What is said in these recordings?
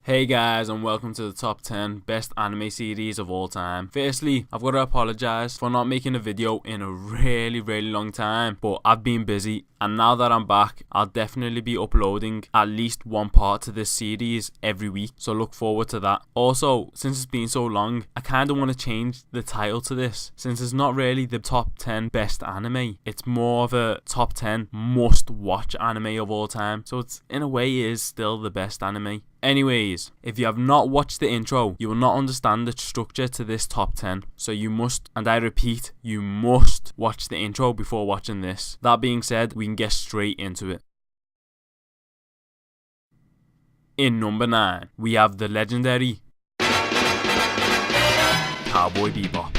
Hey guys, and welcome to the top 10 best anime series of all time. Firstly, I've got to apologise for not making a video in a really long time, but I've been busy, and now that I'm back, I'll definitely be uploading at least one part to this series every week, so look forward to that. Also, since it's been so long, I kinda want to change the title to this, since it's not really the top 10 best anime, it's more of a top 10 must watch anime of all time, so it's in a way is still the best anime. Anyways, if you have not watched the intro, you will not understand the structure to this top 10. So you must, and I repeat, you must watch the intro before watching this. That being said, we can get straight into it. In number 9, we have the legendary Cowboy Bebop.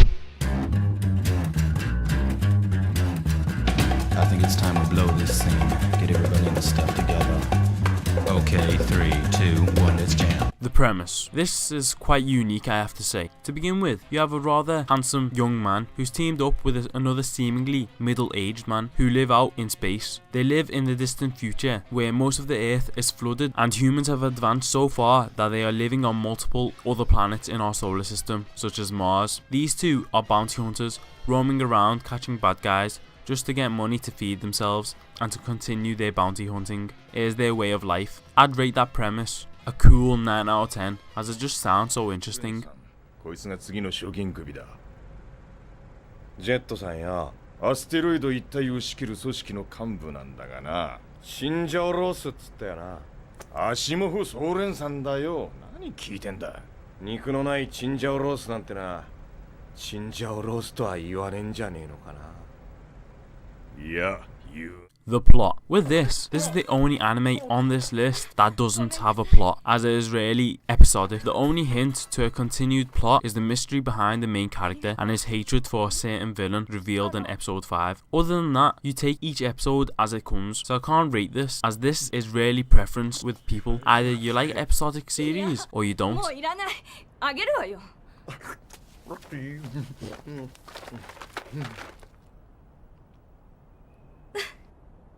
I think it's time to blow this scene. Get everybody in the stuff together. Okay, 3, 2, 1, let's jam. The premise. This is quite unique, I have to say. To begin with, you have a rather handsome young man who's teamed up with another seemingly middle-aged man who live out in space. They live in the distant future where most of the Earth is flooded and humans have advanced so far that they are living on multiple other planets in our solar system, such as Mars. These two are bounty hunters roaming around catching bad guys just to get money to feed themselves and to continue their bounty hunting. It is their way of life. I'd rate that premise a cool 9 out of 10 as it just sounds so interesting. こいつが次の賞金首だ。ジェットさんやアステロイド一帯を仕切る組織の幹部なんだがな。チンジャオロースっつったよな。アシモフ・ソーレンさんだよ。何聞いてんだ。肉のないチンジャオロースなんてな。チンジャオロースとは言わねえんじゃねえのかな。いや、言う。The plot. With this is the only anime on this list that doesn't have a plot, as it is really episodic. The only hint to a continued plot is the mystery behind the main character and his hatred for a certain villain revealed in episode 5. Other than that, you take each episode as it comes, so I can't rate this, as this is really preference with people. Either you like episodic series or you don't.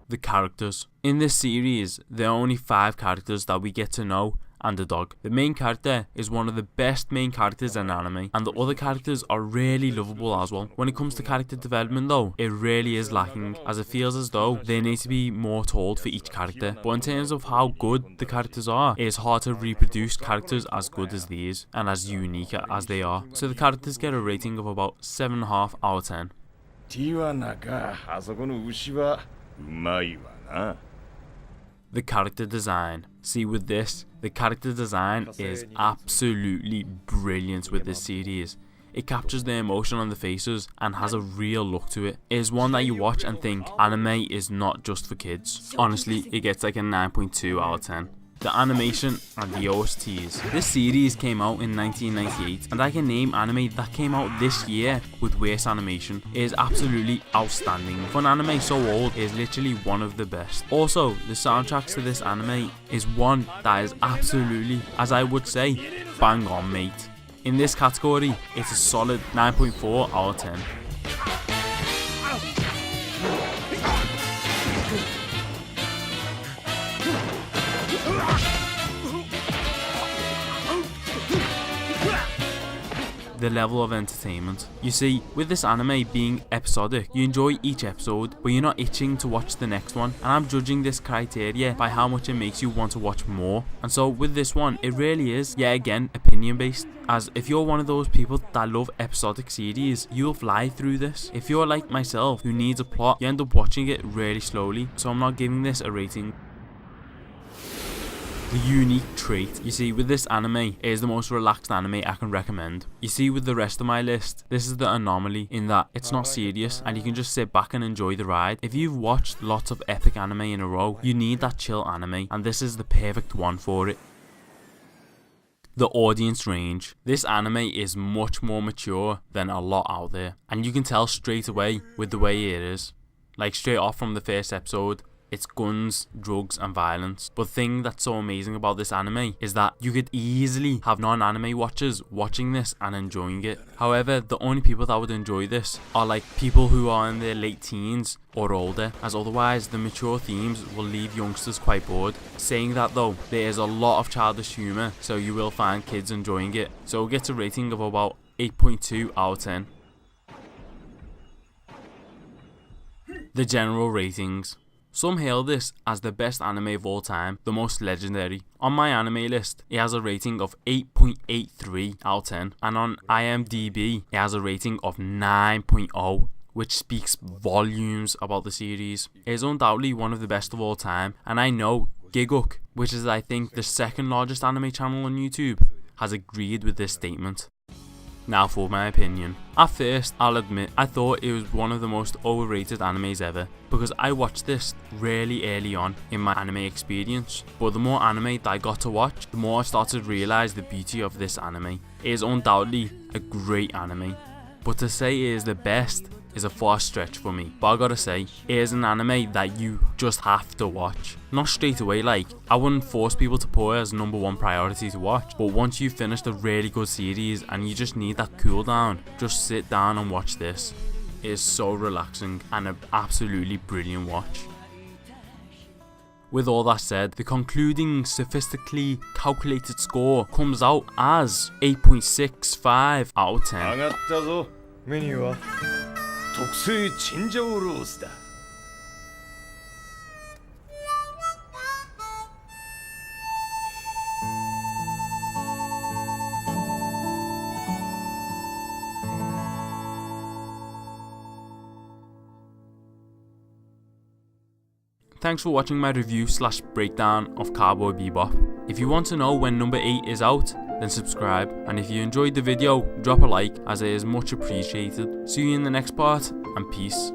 The characters. In this series, there are only 5 characters that we get to know and a dog. The main character is one of the best main characters in anime, and the other characters are really lovable as well. When it comes to character development though, it really is lacking, as it feels as though there needs to be more told for each character. But in terms of how good the characters are, it is hard to reproduce characters as good as these, and as unique as they are. So the characters get a rating of about 7.5 out of 10. ティワナか、あそこの牛はうまいわな。The character design. See, with this, the character design is absolutely brilliant with this series. It captures the emotion on the faces and has a real look to it. It is one that you watch and think anime is not just for kids. Honestly, it gets like a 9.2 out of 10. The animation and the OSTs. This series came out in 1998, and I can name anime that came out this year with worse animation. It is absolutely outstanding. For an anime so old, it is literally one of the best. Also, the soundtracks to this anime is one that is absolutely, as I would say, bang on, mate. In this category, it's a solid 9.4 out of 10. The level of entertainment. You see, with this anime being episodic, you enjoy each episode, but you're not itching to watch the next one, and I'm judging this criteria by how much it makes you want to watch more. And so with this one, it really is, yet again, opinion based, as if you're one of those people that love episodic series, you'll fly through this. If you're like myself, who needs a plot, you end up watching it really slowly, so I'm not giving this a rating. The unique trait. You see, with this anime, it is the most relaxed anime I can recommend. You see, with the rest of my list, this is the anomaly in that it's not serious and you can just sit back and enjoy the ride. If you've watched lots of epic anime in a row, you need that chill anime, and this is the perfect one for it. The audience range. This anime is much more mature than a lot out there, and you can tell straight away with the way it is. Like straight off from the first episode, it's guns, drugs and violence. But the thing that's so amazing about this anime is that you could easily have non-anime watchers watching this and enjoying it. However, the only people that would enjoy this are like people who are in their late teens or older, as otherwise the mature themes will leave youngsters quite bored. Saying that though, there is a lot of childish humour, so you will find kids enjoying it. So it gets a rating of about 8.2 out of 10. The general ratings. Some hail this as the best anime of all time, the most legendary. On my anime list, it has a rating of 8.83 out of 10, and on IMDb, it has a rating of 9.0, which speaks volumes about the series. It is undoubtedly one of the best of all time, and I know Giguk, which is I think the second largest anime channel on YouTube, has agreed with this statement. Now for my opinion. At first, I'll admit, I thought it was one of the most overrated animes ever, because I watched this really early on in my anime experience. But the more anime that I got to watch, the more I started to realise the beauty of this anime. It is undoubtedly a great anime, but to say it is the best is a far stretch for me. But I gotta say, it is an anime that you just have to watch. Not straight away, like, I wouldn't force people to put it as #1 priority to watch, but once you've finished a really good series and you just need that cool down, just sit down and watch this. It is so relaxing and an absolutely brilliant watch. With all that said, the concluding sophistically calculated score comes out as 8.65 out of 10. 上がったぞ。メニューは特製チンジャオロースだ。Thanks for watching my review / breakdown of Cowboy Bebop. If you want to know when number 8 is out, then subscribe, and if you enjoyed the video, drop a like as it is much appreciated. See you in the next part, and peace.